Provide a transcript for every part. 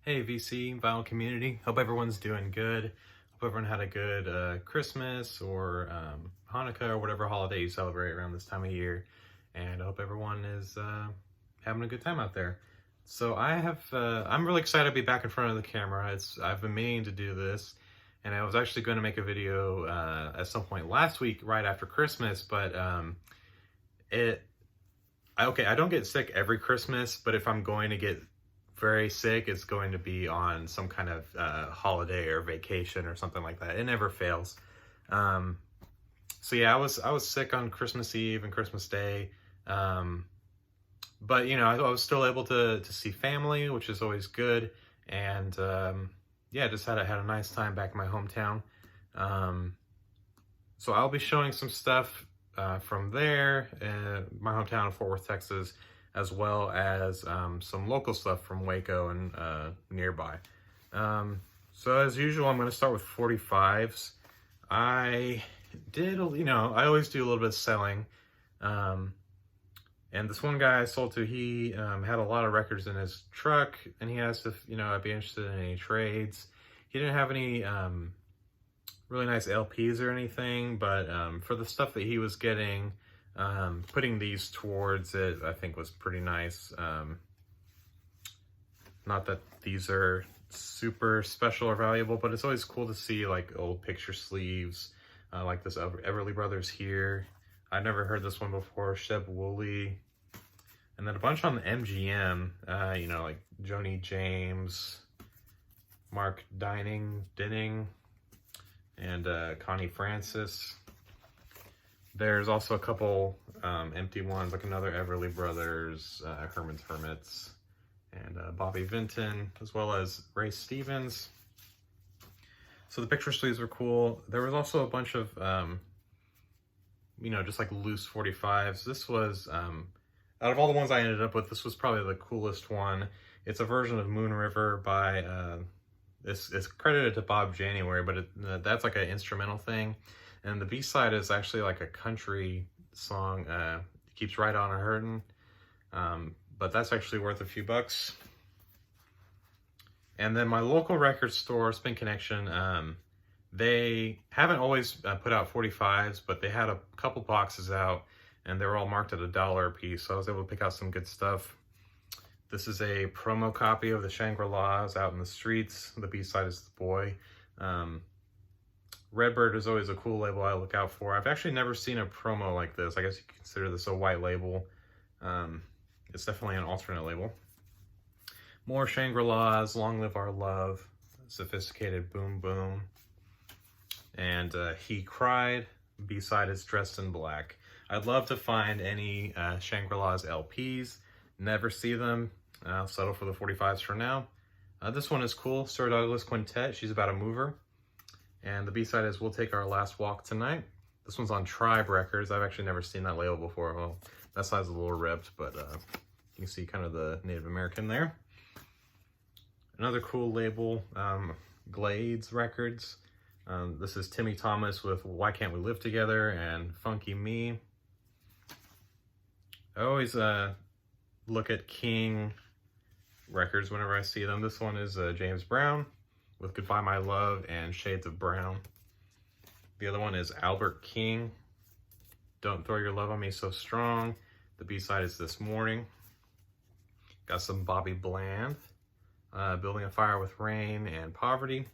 Hey VC vinyl community, hope everyone's doing good. Hope everyone had a good Christmas or Hanukkah or whatever holiday you celebrate around this time of year. And I hope everyone is having a good time out there. So I'm really excited to be back in front of the camera. I've been meaning to do this, and I was actually going to make a video at some point last week, right after Christmas, but I don't get sick every Christmas, but if I'm going to get very sick, it's going to be on some kind of holiday or vacation or something like that. It never fails. So yeah, I was sick on Christmas Eve and Christmas Day, but you know, I was still able to see family, which is always good, and yeah, just had a nice time back in my hometown. So I'll be showing some stuff from there, my hometown of Fort Worth, Texas, as well as some local stuff from Waco and nearby. So as usual, I'm going to start with 45s. I always do a little bit of selling. And this one guy I sold to, he had a lot of records in his truck, and he asked if, I'd be interested in any trades. He didn't have any really nice LPs or anything, but for the stuff that he was getting, putting these towards it, I think was pretty nice. Not that these are super special or valuable, but it's always cool to see like old picture sleeves, like this Everly Brothers here. I've never heard this one before, Sheb Woolley. And then a bunch on the MGM, like Joni James, Mark Dinning, and Connie Francis. There's also a couple empty ones, like another Everly Brothers, Herman's Hermits, and Bobby Vinton, as well as Ray Stevens. So the picture sleeves were cool. There was also a bunch of, just like loose 45s. This was, out of all the ones I ended up with, this was probably the coolest one. It's a version of Moon River by, it's credited to Bob January, but that's like an instrumental thing. And the B-side is actually like a country song, Keeps Right On Hurtin', but that's actually worth a few bucks. And then my local record store, Spin Connection, they haven't always put out 45s, but they had a couple boxes out, and they were all marked at $1 a piece, so I was able to pick out some good stuff. This is a promo copy of the Shangri-Las, Out in the Streets. The B-side is The Boy. Redbird is always a cool label I look out for. I've actually never seen a promo like this. I guess you could consider this a white label. It's definitely an alternate label. More Shangri-Las, Long Live Our Love, Sophisticated Boom Boom, and He Cried. B-side is Dressed in Black. I'd love to find any Shangri-Las LPs. Never see them. I'll settle for the 45s for now. This one is cool. Sir Douglas Quintet. She's about a mover. And the B-side is We'll Take Our Last Walk Tonight. This one's on Tribe Records. I've actually never seen that label before. Well, that side's a little ripped, but you can see kind of the Native American there. Another cool label, Glades Records. This is Timmy Thomas with Why Can't We Live Together and Funky Me. I always look at King Records whenever I see them. This one is James Brown with Goodbye My Love and Shades of Brown. The other one is Albert King, Don't Throw Your Love on Me So Strong. The B-side is This Morning. Got some Bobby Bland, Building a Fire with Rain and Poverty.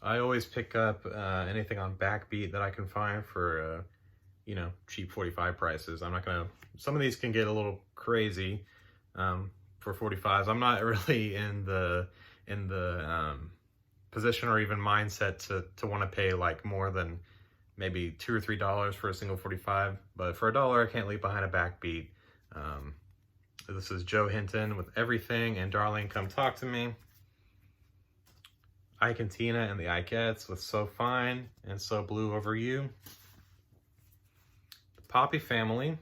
I always pick up anything on Backbeat that I can find for, cheap 45 prices. I'm not gonna, some of these can get a little crazy for 45s. I'm not really in the position or even mindset to want to pay like more than maybe $2 or $3 for a single 45, but for $1 I can't leave behind a Backbeat. This is Joe Hinton with Everything and Darling Come Talk to Me. Ike and Tina and the Ikeettes with So Fine and So Blue Over You. The Poppy Family.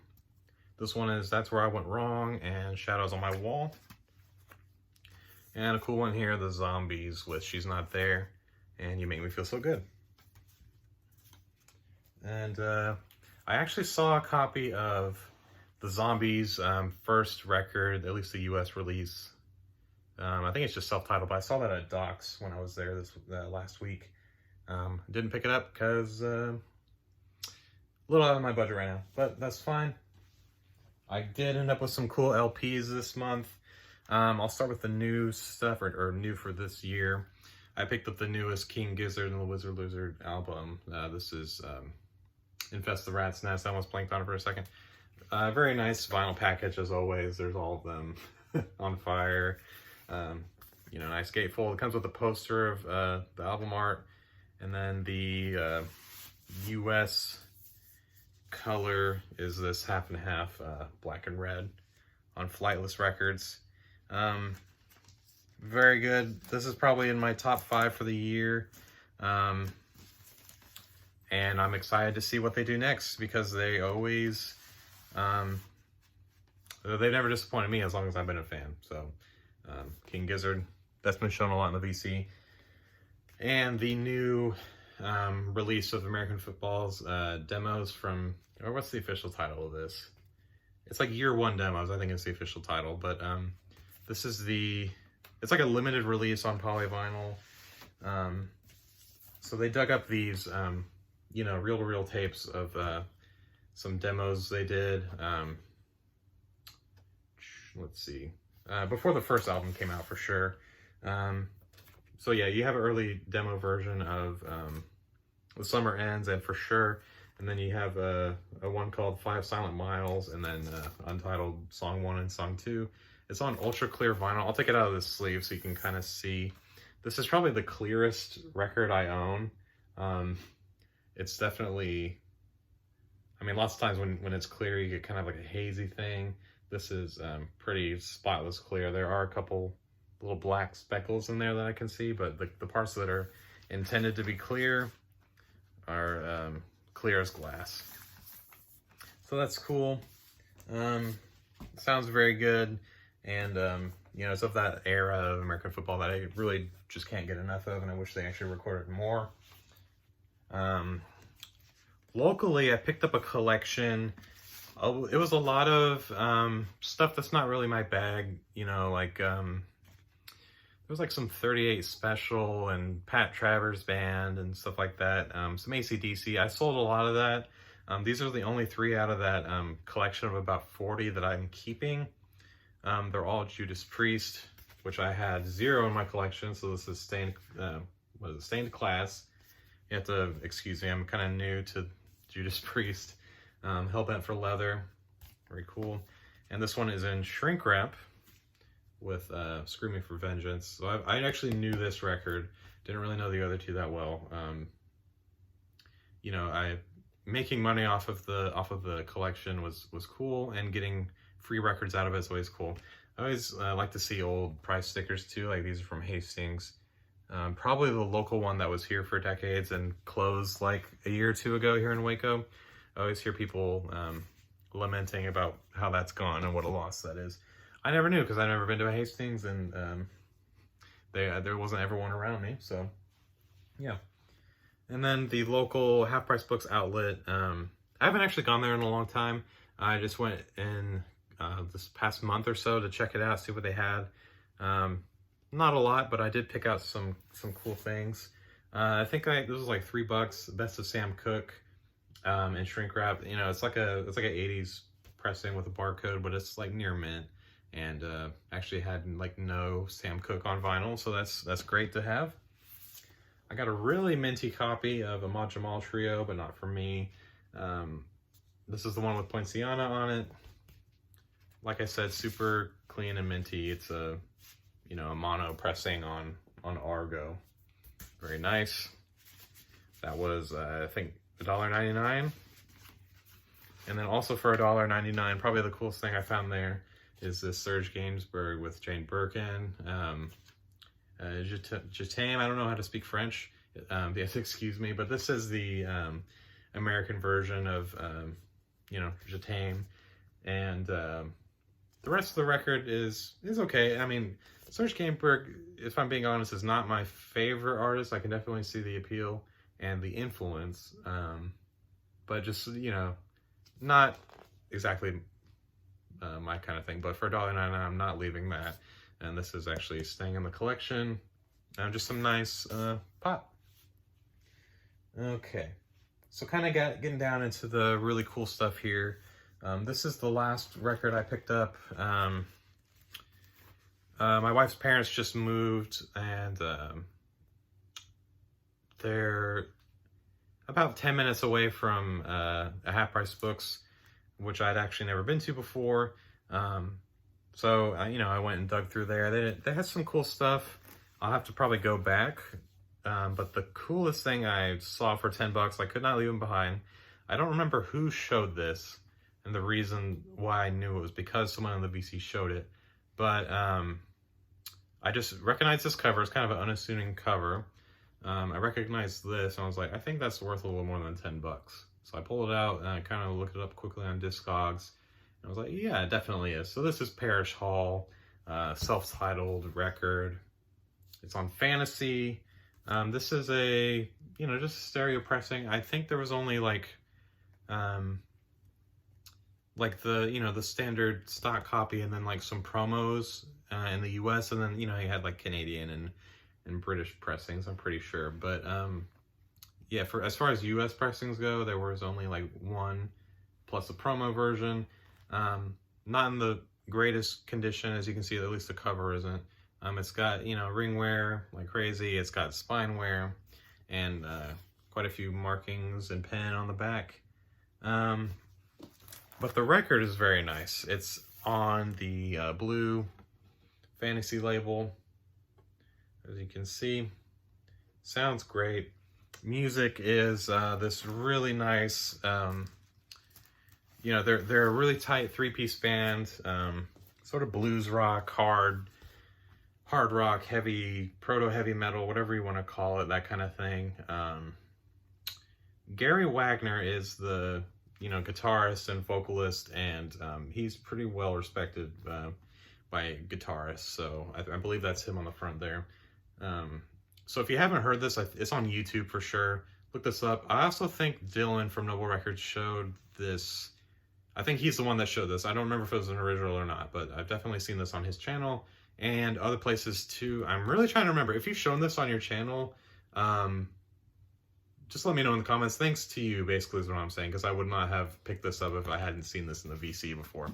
This one is That's Where I Went Wrong and Shadows on My Wall. And a cool one here, The Zombies with She's Not There and You Make Me Feel So Good. And I actually saw a copy of The Zombies' first record, at least the US release, I think it's just self-titled, but I saw that at Doc's when I was there this last week. Didn't pick it up because a little out of my budget right now, but that's fine. I did end up with some cool LPs this month. I'll start with the new stuff, or new for this year. I picked up the newest King Gizzard and the Wizard Lizard album. This is Infest the Rat's Nest. I almost blanked on it for a second. Very nice vinyl package as always. There's all of them on fire. You know, nice gatefold. It comes with a poster of the album art, and then the US color is this half and half black and red on Flightless Records. Very good. This is probably in my top 5 for the year. And I'm excited to see what they do next, because they always, they've never disappointed me as long as I've been a fan. So, King Gizzard, that's been shown a lot in the VC. And the new release of American Football's demos from, or what's the official title of this? It's like Year 1 demos, I think is the official title. But this is it's like a limited release on polyvinyl. So they dug up these, you know, reel-to-reel tapes of some demos they did. Let's see. Before the first album came out, for sure. So yeah, you have an early demo version of The Summer Ends, and For Sure. And then you have a one called 5 Silent Miles, and then untitled Song 1 and Song 2. It's on ultra clear vinyl. I'll take it out of the sleeve so you can kind of see. This is probably the clearest record I own. It's definitely, I mean, lots of times when it's clear, you get kind of like a hazy thing. This is pretty spotless clear. There are a couple little black speckles in there that I can see, but the parts that are intended to be clear are clear as glass. So that's cool. Sounds very good. And, you know, it's of that era of American football that I really just can't get enough of, and I wish they actually recorded more. Locally, I picked up a collection. It was a lot of stuff that's not really my bag, you know, like, there was like some 38 Special and Pat Travers Band and stuff like that. Some AC/DC. I sold a lot of that. These are the only 3 out of that collection of about 40 that I'm keeping. They're all Judas Priest, which I had 0 in my collection. So this is stained glass. You have to excuse me, I'm kind of new to Judas Priest. Hellbent for Leather, very cool. And this one is in shrink wrap with Screaming for Vengeance. So I actually knew this record, didn't really know the other 2 that well. You know, making money off of the collection was cool, and getting free records out of it is always cool. I always like to see old price stickers too, like these are from Hastings. Probably the local one that was here for decades and closed like a year or 2 ago here in Waco. I always hear people lamenting about how that's gone and what a loss that is. I never knew, because I've never been to a Hastings, and there wasn't ever one around me, so yeah. And then the local Half Price Books outlet, I haven't actually gone there in a long time. I just went in this past month or so to check it out, see what they had. Not a lot, but I did pick out some cool things. I think this was like $3, Best of Sam Cooke, and shrink wrap. You know, it's like a 80s pressing with a barcode, but it's like near mint, and actually had like no Sam Cooke on vinyl, so that's great to have. I got a really minty copy of Ahmad Jamal Trio, but not for me. This is the one with Poinciana on it. Like I said, super clean and minty. It's a, you know, a mono pressing on Argo. Very nice. That was, I think, $1.99. And then also for $1.99, probably the coolest thing I found there is this Serge Gainsbourg with Jane Birkin. Jetame, I don't know how to speak French. Yes, excuse me, but this is the American version of, you know, Jetame. And the rest of the record is okay. I mean, Serge Gainsbourg, if I'm being honest, is not my favorite artist. I can definitely see the appeal and the influence, but just, you know, not exactly my kind of thing. But for $1.99, I'm not leaving that. and this is actually staying in the collection. Just some nice pop. Okay, so kind of getting down into the really cool stuff here. This is the last record I picked up. My wife's parents just moved, and they're about 10 minutes away from a Half Price Books, which I'd actually never been to before. So I went and dug through there. They had some cool stuff. I'll have to probably go back. But the coolest thing I saw for $10, I could not leave them behind. I don't remember who showed this, and the reason why I knew it was because someone on the VC showed it. But I just recognized this cover. It's kind of an unassuming cover. I recognized this, and I was like, I think that's worth a little more than $10. So I pulled it out, and I kind of looked it up quickly on Discogs. And I was like, yeah, it definitely is. So this is Parrish Hall, self-titled record. It's on Fantasy. This is a, just a stereo pressing. I think there was only like the, the standard stock copy, and then like some promos in the US, and then, you had like Canadian and British pressings, I'm pretty sure. But yeah, as far as US pressings go, there was only like one plus a promo version. Not in the greatest condition, as you can see, at least the cover isn't. It's got, ring wear like crazy. It's got spine wear, and quite a few markings and pen on the back. But the record is very nice. It's on the blue Fantasy label. As you can see, sounds great. Music is this really nice, they're a really tight 3-piece band, sort of blues rock, hard rock, heavy, proto-heavy metal, whatever you want to call it, that kind of thing. Gary Wagner is the, guitarist and vocalist, and he's pretty well respected by guitarists, so I believe that's him on the front there. So if you haven't heard this, it's on YouTube for sure. Look this up. I also think Dylan from Noble Records showed this. I think he's the one that showed this. I don't remember if it was an original or not, but I've definitely seen this on his channel and other places too. I'm really trying to remember. If you've shown this on your channel, just let me know in the comments. Thanks to you, basically, is what I'm saying, because I would not have picked this up if I hadn't seen this in the VC before.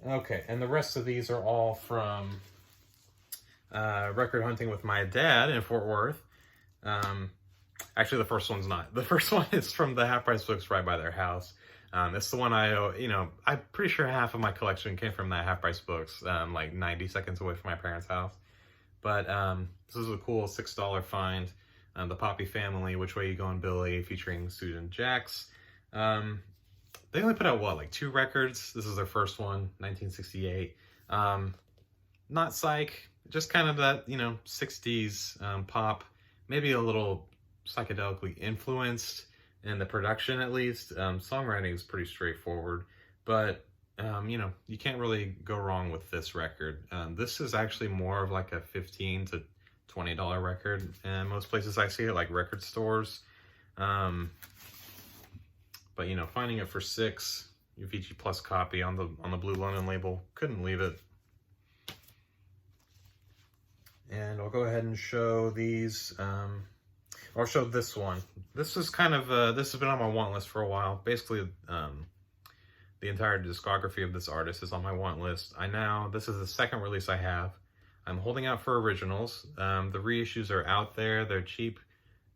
Okay, and the rest of these are all from record hunting with my dad in Fort Worth. Actually, the first one's not. The first one is from the Half Price Books right by their house. It's the one I'm pretty sure half of my collection came from that Half Price Books, like 90 seconds away from my parents' house. But this is a cool $6 find. The Poppy Family, Which Way You Going, Billy, featuring Susan Jax. They only put out, like 2 records? This is their first one, 1968. Not psych, just kind of that, 60s pop, maybe a little psychedelically influenced in the production, at least. Songwriting is pretty straightforward, but you can't really go wrong with this record. This is actually more of like a $15 to $20 record, and most places I see it, like record stores. But finding it for $6, UVG Plus copy on the Blue London label, couldn't leave it. And I'll go ahead and show these. I'll show this one. This is kind of this has been on my want list for a while. Basically, the entire discography of this artist is on my want list. This is the second release I have. I'm holding out for originals. The reissues are out there. They're cheap.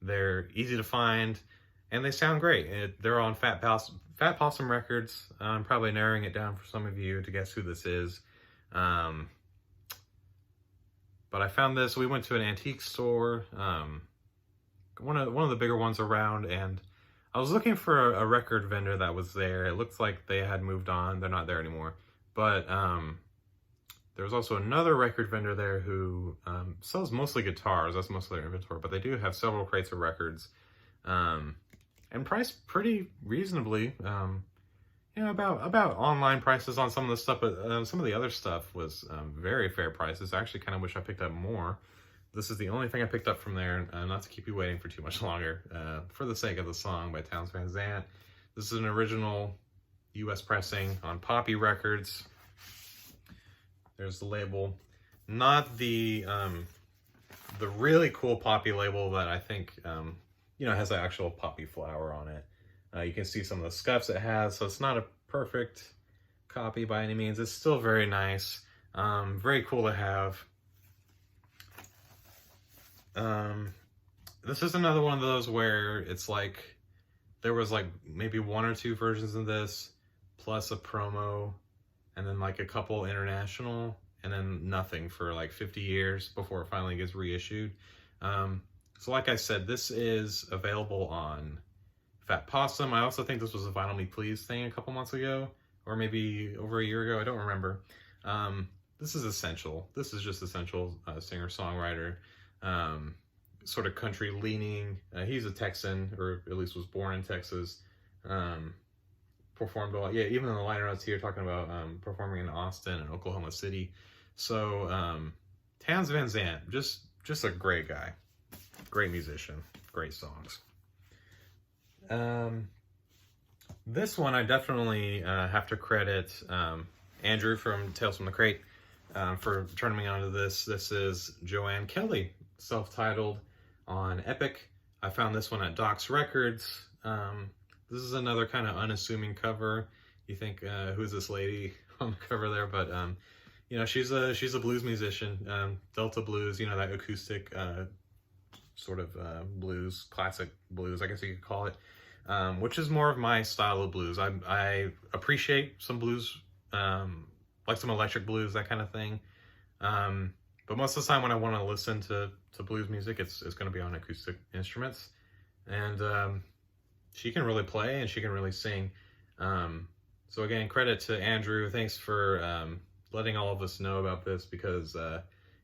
They're easy to find, and they sound great. They're on Fat Possum Records. I'm probably narrowing it down for some of you to guess who this is. But I found this. We went to an antique store, one of the bigger ones around, and I was looking for a record vendor that was there. It looks like they had moved on. They're not there anymore. But there was also another record vendor there who sells mostly guitars. That's most of their inventory, but they do have several crates of records, and priced pretty reasonably. About online prices on some of the stuff, but some of the other stuff was very fair prices. I actually kind of wish I picked up more. This is the only thing I picked up from there, not to keep you waiting for too much longer, for the sake of the song by Townes Van Zandt. This is an original US pressing on Poppy Records. There's the label. Not the really cool poppy label that I think, you know, has an actual poppy flower on it. You can see some of the scuffs it has, so it's not a perfect copy by any means. It's still very nice. Very cool to have. This is another one of those where it's like, there was like maybe 1 or 2 versions of this, plus a promo, and then like a couple international, and then nothing for like 50 years before it finally gets reissued. So like I said, this is available on Fat Possum. I also think this was a Vinyl Me Please thing a couple months ago, or maybe over a year ago, I don't remember. This is Essential. This is just Essential, singer-songwriter, sort of country leaning. He's a Texan, or at least was born in Texas. Performed a lot. Yeah, even in the liner notes here, talking about performing in Austin and Oklahoma City. So, Townes Van Zandt, just a great guy. Great musician. Great songs. This one I definitely have to credit Andrew from Tales from the Crate for turning me onto this. This is Joanne Kelly, self-titled on Epic. I found this one at Doc's Records. This is another kind of unassuming cover. You think, who's this lady on the cover there? But you know, she's a blues musician, Delta blues. You know, that acoustic sort of blues, classic blues, I guess you could call it. Which is more of my style of blues. I appreciate some blues, like some electric blues, that kind of thing. But most of the time when I want to listen to blues music, it's going to be on acoustic instruments. And she can really play and she can really sing. So again, credit to Andrew. Thanks for letting all of us know about this, because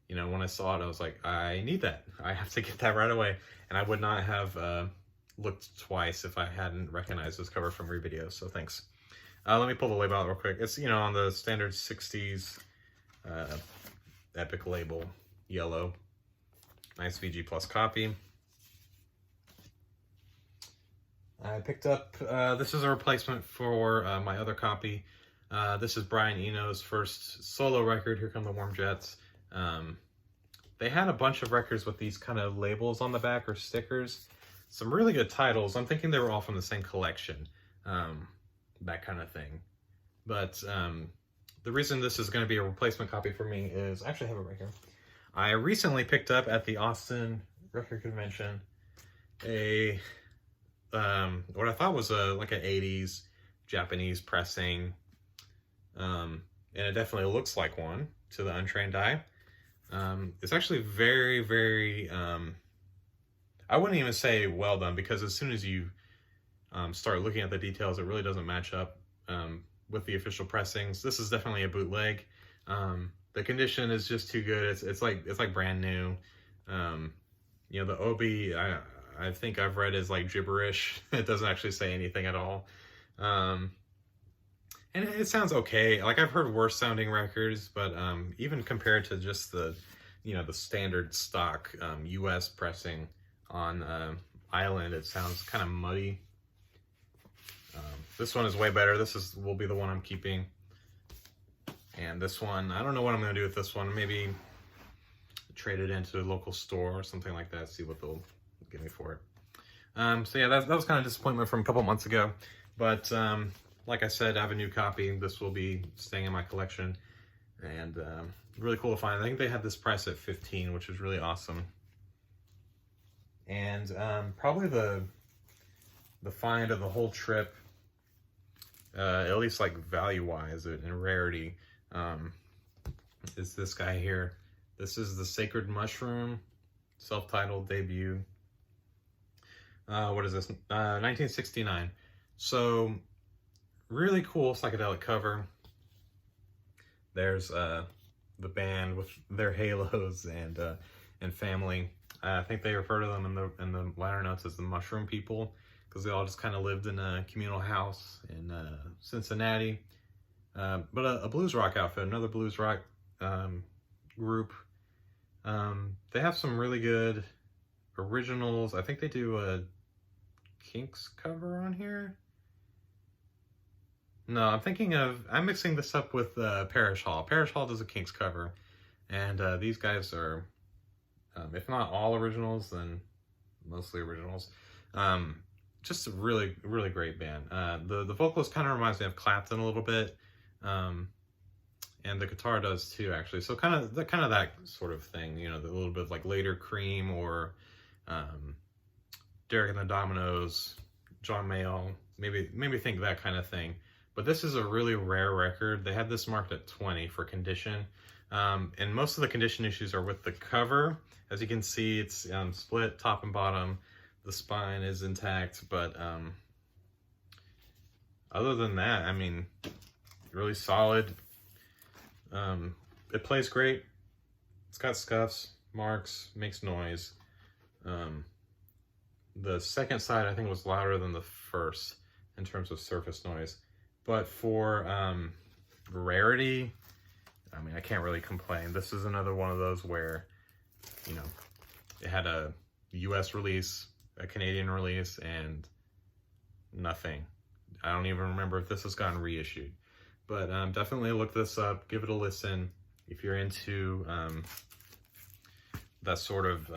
you know, when I saw it, I was like, I need that. I have to get that right away. And I would not have looked twice if I hadn't recognized this cover from Revideos, so thanks. Let me pull the label out real quick. It's, you know, on the standard 60s Epic label, yellow. Nice VG Plus copy. I picked up, this is a replacement for my other copy. This is Brian Eno's first solo record, Here Come the Warm Jets. They had a bunch of records with these kind of labels on the back, or stickers. Some really good titles. I'm thinking they were all from the same collection, that kind of thing. But the reason this is going to be a replacement copy for me is, I actually have it right here. I recently picked up at the Austin Record Convention a what I thought was like an 80s Japanese pressing, and it definitely looks like one to the untrained eye. It's actually very, very, I wouldn't even say well done, because as soon as you start looking at the details, it really doesn't match up with the official pressings. This is definitely a bootleg. The condition is just too good. It's like brand new. You know, the obi, I think I've read is like gibberish. It doesn't actually say anything at all. And it sounds okay. Like, I've heard worse sounding records, but even compared to just the, you know, the standard stock US pressing on Island, it sounds kind of muddy. This one is way better. This will be the one I'm keeping. And this one, I don't know what I'm going to do with this one. Maybe trade it into a local store or something like that, see what they'll give me for it. So yeah, that was kind of disappointment from a couple months ago. But like I said, I have a new copy. This will be staying in my collection. And really cool to find. I think they had this price at $15, which is really awesome. And probably the find of the whole trip, at least like value-wise and rarity, is this guy here. This is the Sacred Mushroom, self-titled debut. What is this? 1969. So really cool psychedelic cover. There's the band with their halos and family. I think they refer to them in the liner notes as the Mushroom People, because they all just kind of lived in a communal house in Cincinnati. But a blues rock outfit, another blues rock group. They have some really good originals. I think they do a Kinks cover on here. No, I'm mixing this up with Parrish Hall. Parrish Hall does a Kinks cover, and these guys are, if not all originals, then mostly originals. Just a really, really great band. The vocalist kind of reminds me of Clapton a little bit, and the guitar does too, actually. So kind of that sort of thing, you know, a little bit of like later Cream or Derek and the Dominoes, John Mayall, maybe think that kind of thing. But this is a really rare record. They had this marked at 20 for condition. And most of the condition issues are with the cover. As you can see, it's split top and bottom. The spine is intact, but other than that, I mean, really solid. It plays great. It's got scuffs, marks, makes noise. The second side, I think, was louder than the first in terms of surface noise. But for rarity, I mean, I can't really complain. This is another one of those where, you know, it had a US release, a Canadian release, and nothing. I don't even remember if this has gotten reissued. But definitely look this up, give it a listen. If you're into that sort of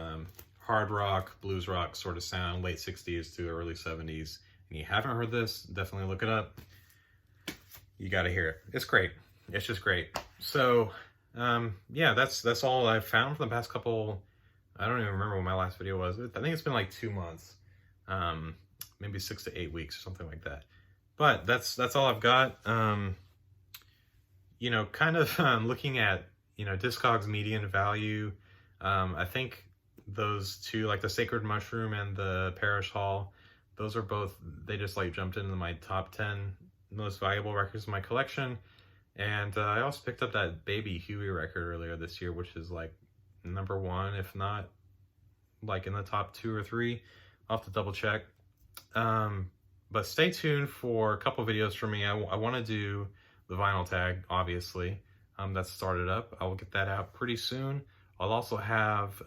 hard rock, blues rock sort of sound, late 60s to early 70s, and you haven't heard this, definitely look it up. You got to hear it. It's great. It's just great. So, yeah, that's all I've found for the past couple. I don't even remember what my last video was. I think it's been like 2 months, maybe 6 to 8 weeks or something like that. But that's all I've got. You know, kind of looking at, you know, Discogs median value. I think those two, like the Sacred Mushroom and the Parrish Hall, those are both, they just like jumped into my top 10 most valuable records in my collection. And I also picked up that Baby Huey record earlier this year, which is like #1, if not like in the top 2 or 3. I'll have to double check. But stay tuned for a couple videos from me. I want to do the vinyl tag, obviously. That's started up. I will get that out pretty soon. I'll also have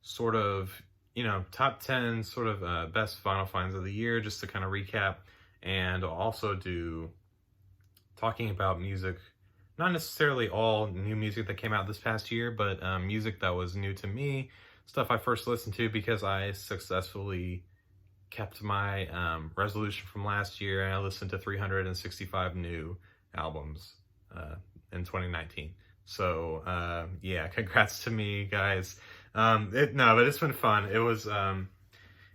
sort of, you know, top 10 sort of best vinyl finds of the year, just to kind of recap. And I'll also do talking about music, not necessarily all new music that came out this past year, but music that was new to me, stuff I first listened to because I successfully kept my resolution from last year, and I listened to 365 new albums in 2019. So yeah, congrats to me, guys. But it's been fun. It was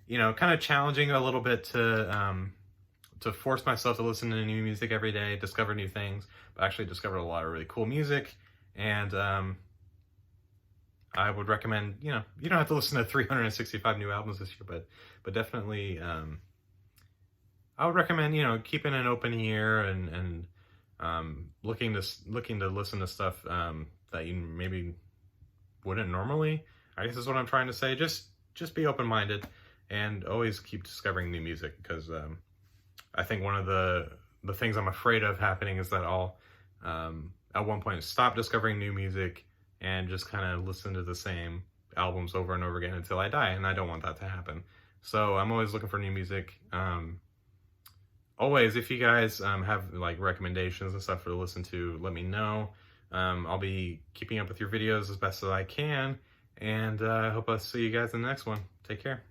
you know, kind of challenging a little bit to force myself to listen to new music every day, discover new things, but actually discovered a lot of really cool music. And I would recommend, you know, you don't have to listen to 365 new albums this year, but definitely I would recommend, you know, keeping an open ear and looking to listen to stuff that you maybe wouldn't normally. I guess is what I'm trying to say. Just be open-minded and always keep discovering new music, because I think one of the things I'm afraid of happening is that I'll at one point stop discovering new music and just kind of listen to the same albums over and over again until I die, and I don't want that to happen. So I'm always looking for new music. Always, if you guys have like recommendations and stuff to listen to, let me know. I'll be keeping up with your videos as best as I can, and I hope I'll see you guys in the next one. Take care.